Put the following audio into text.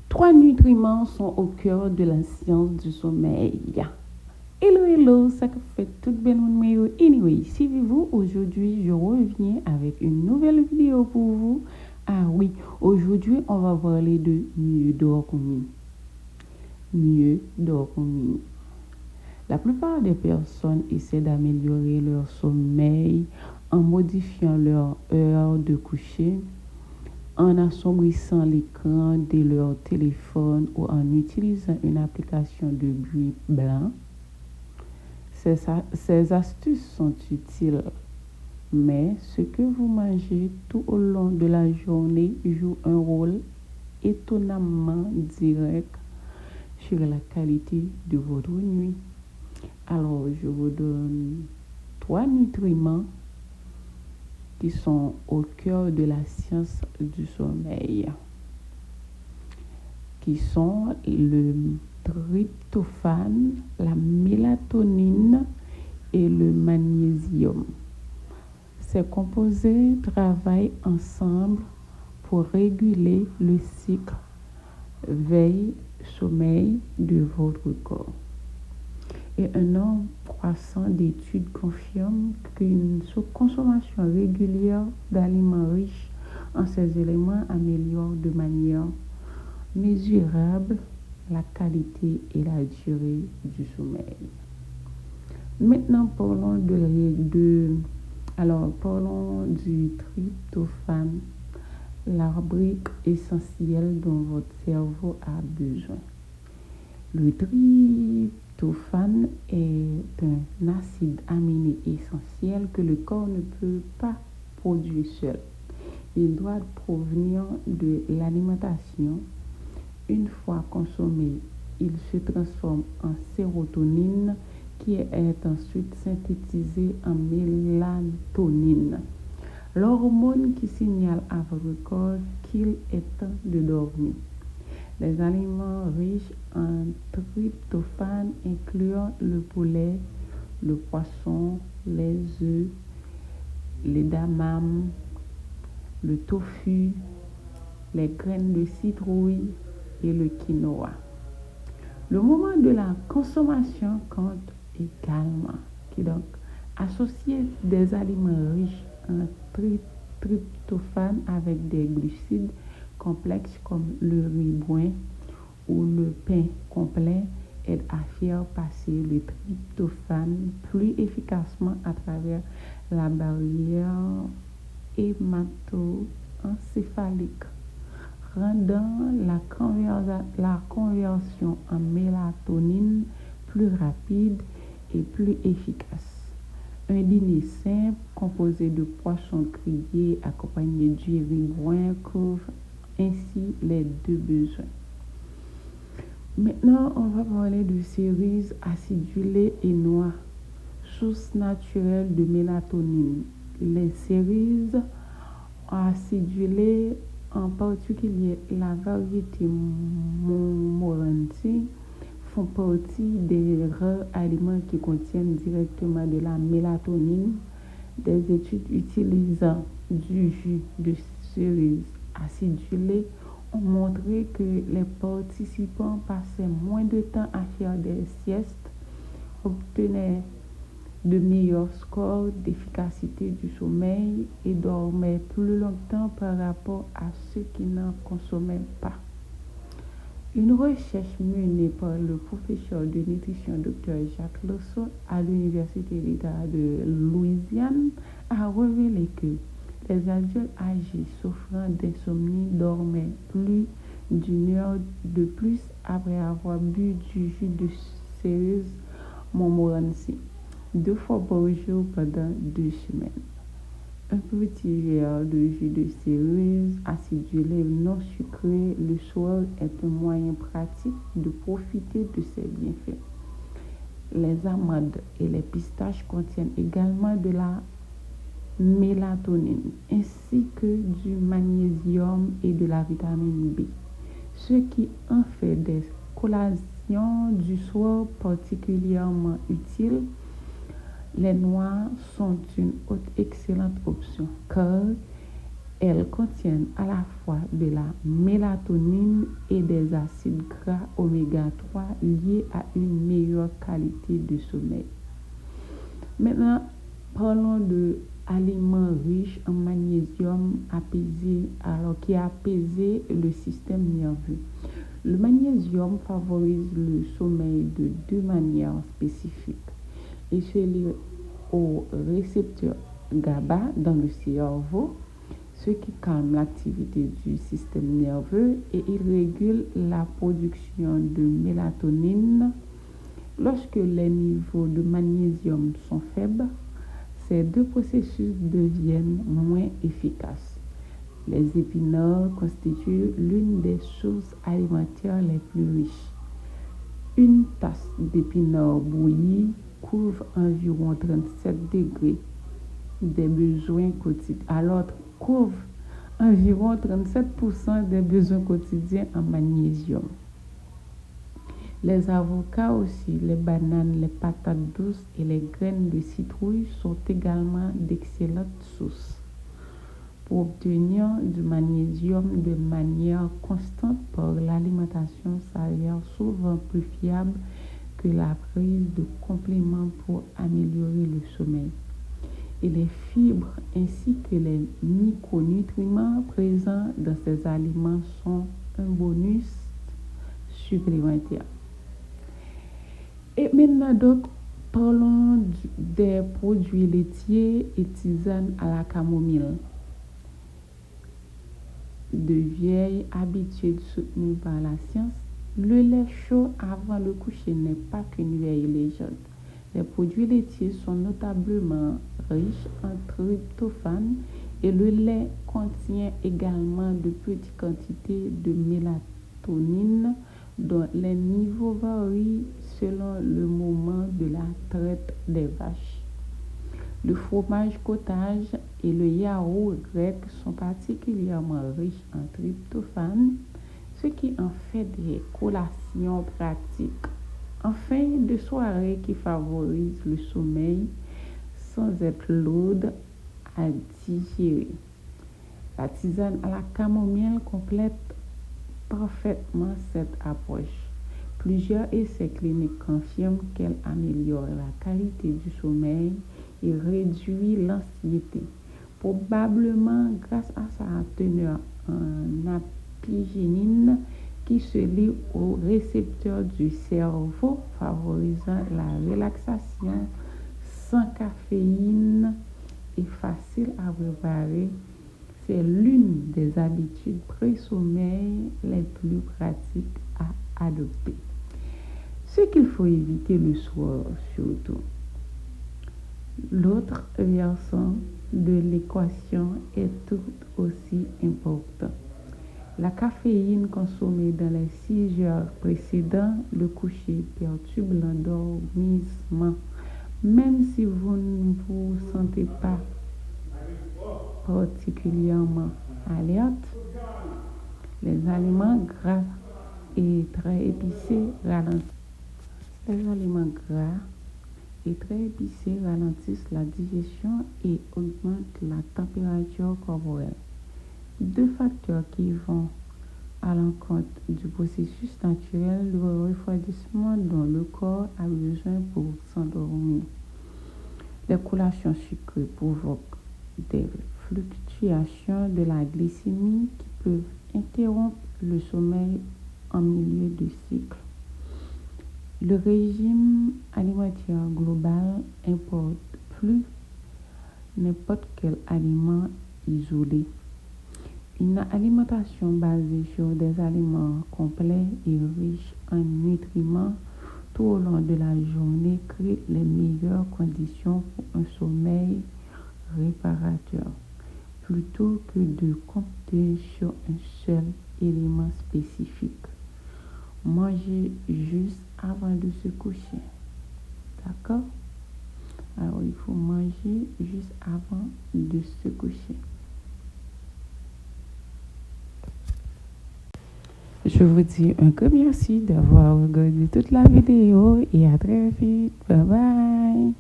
3 nutriments sont au cœur de la science du sommeil. Hello, ça fait tout bien mon anyway, suivez-vous, aujourd'hui je reviens avec une nouvelle vidéo pour vous. Ah oui, aujourd'hui on va parler de mieux dormir. Mieux dormir. La plupart des personnes essaient d'améliorer leur sommeil en modifiant leur heure de coucher, en assombrissant l'écran de leur téléphone ou en utilisant une application de bruit blanc. Ces astuces sont utiles, mais ce que vous mangez tout au long de la journée joue un rôle étonnamment direct sur la qualité de votre nuit. Alors, je vous donne 3 nutriments qui sont au cœur de la science du sommeil, qui sont le tryptophane, la mélatonine et le magnésium. Ces composés travaillent ensemble pour réguler le cycle veille-sommeil de votre corps. Et un nombre croissant d'études confirment qu'une consommation régulière d'aliments riches en ces éléments améliore de manière mesurable la qualité et la durée du sommeil. Maintenant, parlons parlons du tryptophane, la brique essentielle dont votre cerveau a besoin. Le tryptophane est un acide aminé essentiel que le corps ne peut pas produire seul. Il doit provenir de l'alimentation. Une fois consommé, il se transforme en sérotonine qui est ensuite synthétisée en mélatonine, l'hormone qui signale à votre corps qu'il est temps de dormir. Les aliments riches en tryptophane incluent le poulet, le poisson, les œufs, les damas, le tofu, les graines de citrouille et le quinoa. Le moment de la consommation compte également. Donc, associer des aliments riches en tryptophane avec des glucides complexes comme le riz brun ou le pain complet aide à faire passer le tryptophane plus efficacement à travers la barrière hémato-encéphalique, rendant la conversion en mélatonine plus rapide et plus efficace. Un dîner simple composé de poissons grillés accompagné du riz brun couvre ainsi les deux besoins. Maintenant, on va parler de cerises acidulées et noix, source naturelle de mélatonine. Les cerises acidulées, en particulier la variété Montmorency, font partie des rares aliments qui contiennent directement de la mélatonine. Des études utilisant du jus de cerise acidulé ont montré que les participants passaient moins de temps à faire des siestes, obtenaient de meilleurs scores d'efficacité du sommeil et dormaient plus longtemps par rapport à ceux qui n'en consommaient pas. Une recherche menée par le professeur de nutrition Dr. Jacques Losso à l'Université d'État de Louisiane a révélé que les adultes âgés souffrant d'insomnie dormaient plus d'une heure de plus après avoir bu du jus de cerise Montmorency 2 fois par jour pendant 2 semaines. Un petit verre de jus de cerise acidulé non sucré le soir est un moyen pratique de profiter de ses bienfaits. Les amandes et les pistaches contiennent également de la mélatonine ainsi que du magnésium et de la vitamine B, ce qui en fait des collations du soir particulièrement utiles. Les noix sont une autre excellente option car Elles contiennent à la fois de la mélatonine et des acides gras oméga 3 liés à une meilleure qualité de sommeil. Maintenant, parlons de aliments riches en magnésium qui apaisent le système nerveux. Le magnésium favorise le sommeil de deux manières spécifiques. Il se lie au récepteur GABA dans le cerveau, ce qui calme l'activité du système nerveux, et il régule la production de mélatonine. Lorsque les niveaux de magnésium sont faibles, ces deux processus deviennent moins efficaces. Les épinards constituent l'une des sources alimentaires les plus riches. Une tasse d'épinards bouillis couvre environ 37 degrés des besoins quotidiens, alors couvre environ 37% des besoins quotidiens en magnésium. Les avocats aussi, les bananes, les patates douces et les graines de citrouille sont également d'excellentes sources. Pour obtenir du magnésium de manière constante par l'alimentation, s'avère souvent plus fiable que la prise de compléments pour améliorer le sommeil. Et les fibres ainsi que les micronutriments présents dans ces aliments sont un bonus supplémentaire. Et maintenant, donc, parlons des produits laitiers et tisanes à la camomille. De vieilles habitudes soutenues par la science, le lait chaud avant le coucher n'est pas qu'une vieille légende. Les produits laitiers sont notablement riches en tryptophane et le lait contient également de petites quantités de mélatonine dont les niveaux varient selon le moment de la traite des vaches. Le fromage cottage et le yaourt grec sont particulièrement riches en tryptophane, ce qui en fait des collations pratiques en fin de soirée qui favorisent le sommeil sans être lourd à digérer. La tisane à la camomille complète parfaitement cette approche. Plusieurs essais cliniques confirment qu'elle améliore la qualité du sommeil et réduit l'anxiété, probablement grâce à sa teneur en apigénine qui se lie au récepteur du cerveau, favorisant la relaxation sans caféine et facile à préparer. C'est l'une des habitudes pré-sommeil les plus pratiques à adopter. Ce qu'il faut éviter le soir surtout. L'autre versant de l'équation est tout aussi important. La caféine consommée dans les 6 heures précédant le coucher perturbe l'endormissement. Même si vous ne vous sentez pas particulièrement alerte, les aliments gras et très épicés ralentissent la digestion et augmentent la température corporelle. Deux facteurs qui vont à l'encontre du processus naturel de refroidissement dont le corps a besoin pour s'endormir. Les collations sucrées provoquent des fluctuations de la glycémie qui peuvent interrompre le sommeil en milieu de cycle. Le régime alimentaire global importe plus n'importe quel aliment isolé. Une alimentation basée sur des aliments complets et riches en nutriments tout au long de la journée crée les meilleures conditions pour un sommeil réparateur, plutôt que de compter sur un seul élément spécifique. Manger juste avant de se coucher. D'accord? Alors, il faut manger juste avant de se coucher. Je vous dis un grand merci d'avoir regardé toute la vidéo et à très vite. Bye bye.